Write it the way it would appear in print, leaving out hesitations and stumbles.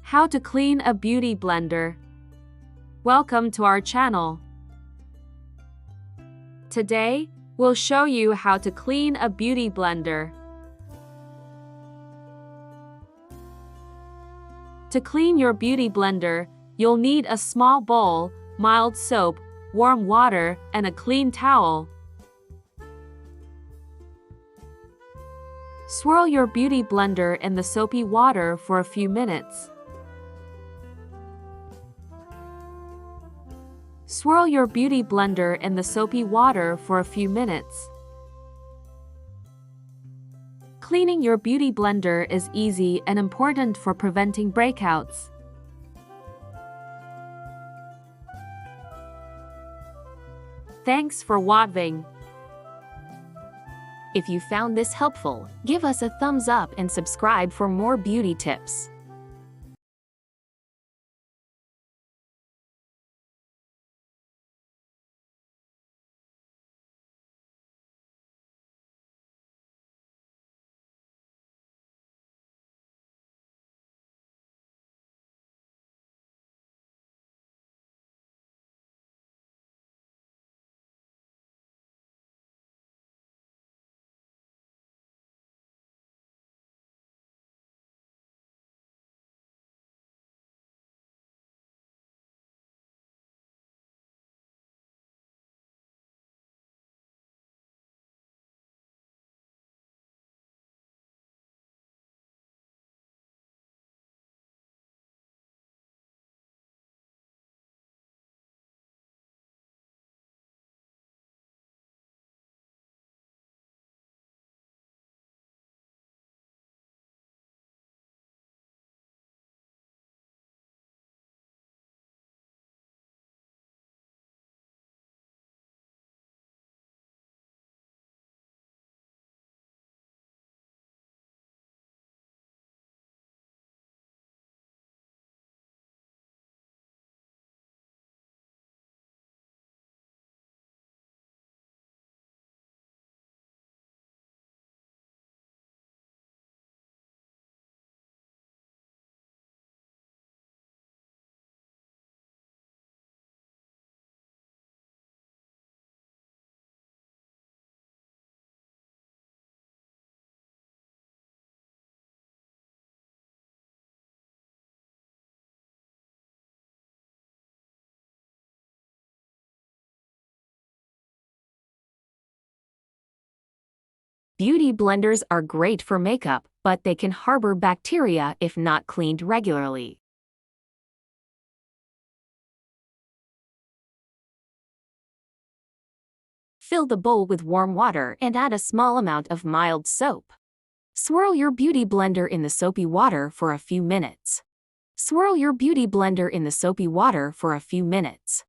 How to clean a beauty blender. Welcome to our channel. Today, we'll show you how to clean a beauty blender. To clean your beauty blender, you'll need a small bowl, mild soap, warm water, and a clean towel. Swirl your beauty blender in the soapy water for a few minutes. Swirl your beauty blender in the soapy water for a few minutes. Cleaning your beauty blender is easy and important for preventing breakouts. Thanks for watching. If you found this helpful, give us a thumbs up and subscribe for more beauty tips. Beauty blenders are great for makeup, but they can harbor bacteria if not cleaned regularly. Fill the bowl with warm water and add a small amount of mild soap. Swirl your beauty blender in the soapy water for a few minutes. Swirl your beauty blender in the soapy water for a few minutes.